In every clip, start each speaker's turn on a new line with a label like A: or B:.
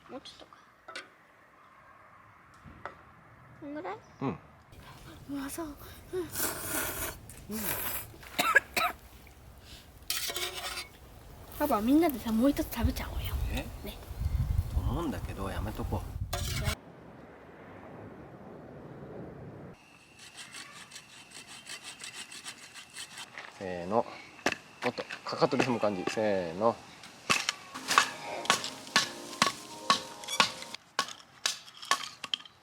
A: もうちょっとか。こんぐらい？
B: うん。
A: うまそう。パパみんなでさもう一つ食べちゃおうよ。
B: ね。と思うんだけどやめとこう。せーの。もっとかかとで踏む感じ。せーの。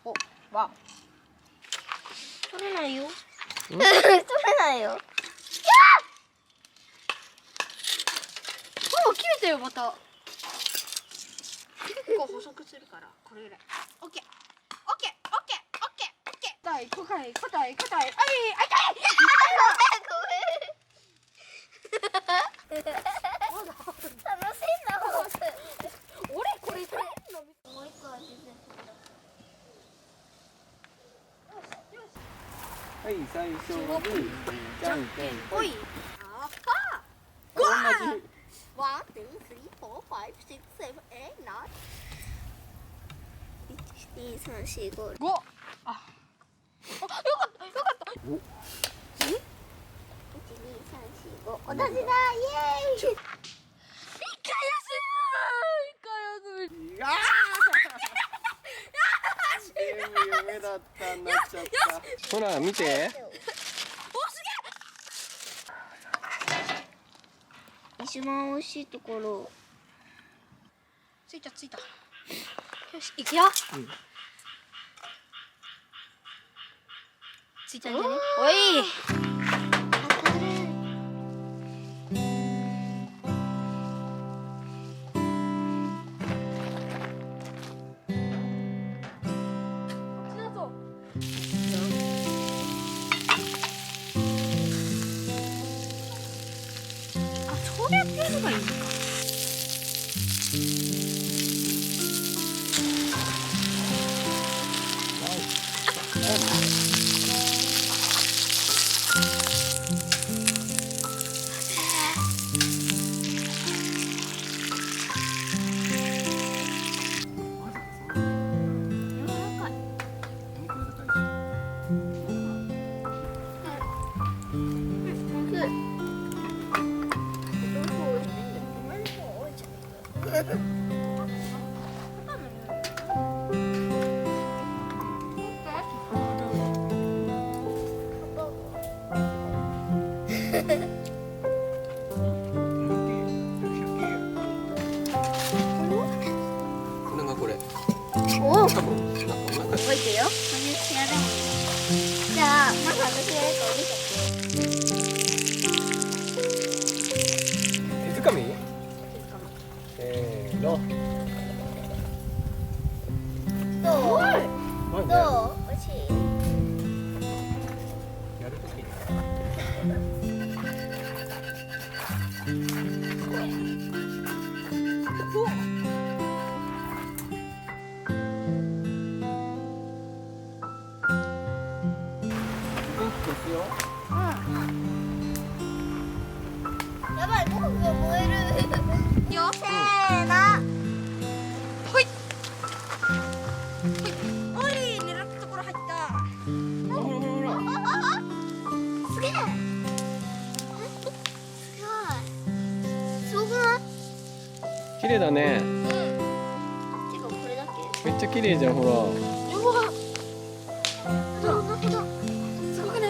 A: お、わ。取れないよ。取れないよ。もう切れたよまた。結構細くするからこれぐらい。オッケー。オッケーオッケーオッケーオッケー。硬い硬い硬い硬い。あいあい痛い。ごめんごめん。楽しいんだもん。俺これ食べるの。もう一個は全然。
B: はい、最初にじゃんけんぽい。
A: あは。
B: 同じ。
A: One, two, three, four, five, six, seven, eight, nine. 1、2、3、4、5、5。あ、よかったよかった。
B: お。
A: 1、2、3、4、5。同じだ、イエーイ。一回休む。
B: いや全部夢だったんなっちゃった。ほら見て。
A: お、すげえ。一番美味しいところ。ついたついた。よし、いくよ。ついたんじゃね。おい。そうやってやればいいのか。
B: これがこれ。
A: おお。
B: 多分
A: 覚えてよ。じゃあ、まず私がやるから見て。
B: 手づかみ？せーの。
A: どう？どう？美味しい？
B: やるときに。ですよ。
A: やばい、僕が燃える。よせーな。ほい。おい、狙ったところ入った。
B: ほらほらほら。
A: すげえ。すごい。すごくない？
B: 綺麗だね。
A: うん。てかこれだけ。
B: めっちゃ綺麗じゃんほら。
A: やば。ほらほら。すごくね。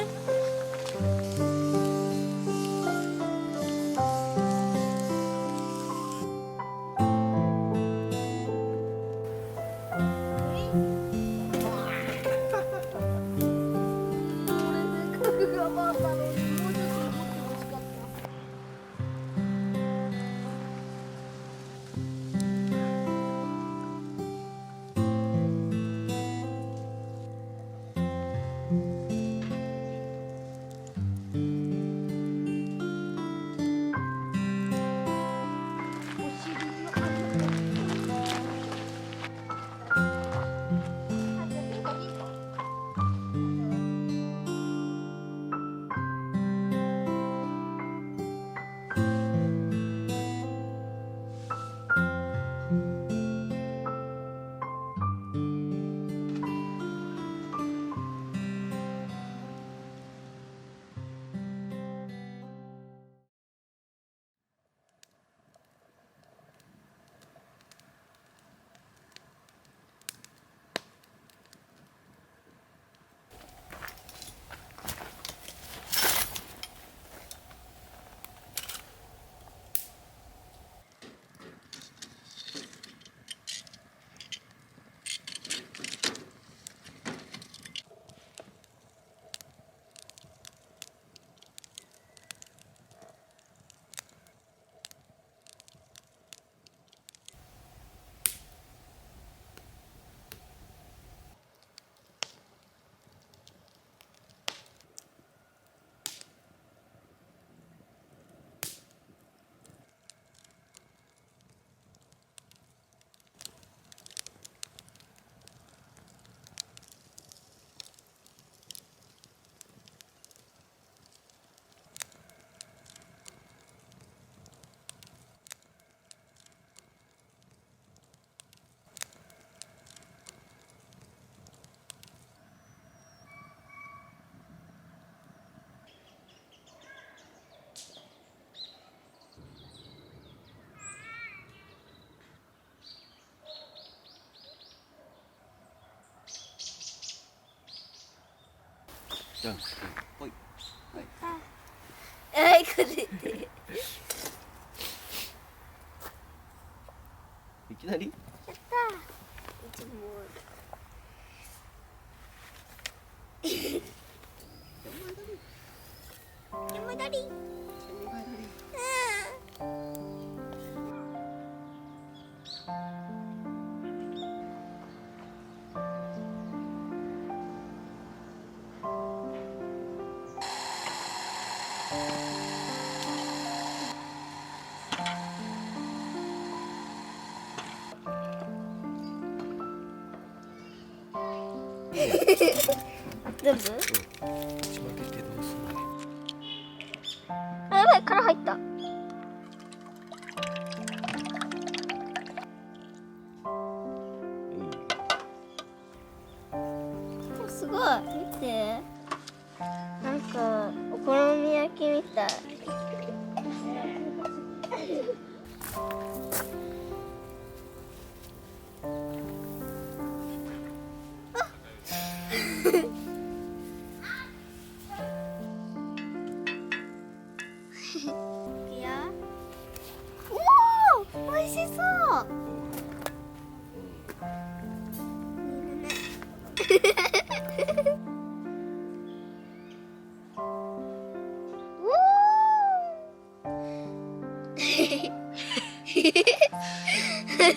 B: じゃんほい。
A: あいこれで
B: いきなり
A: やったー。いつも煙だり。全部？
B: ちまけてどうすんの。
A: あ、やばい、殻入った。すごい、見て。なんかお好み焼きみたい。おお、美味しそう。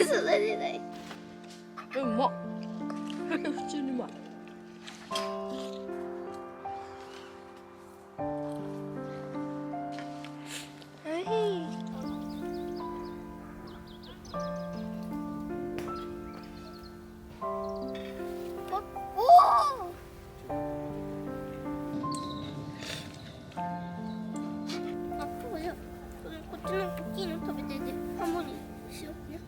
A: 育てない。
C: うまっ。普通にうまい。
A: こっちの大きいの食べてて、半分にしようね。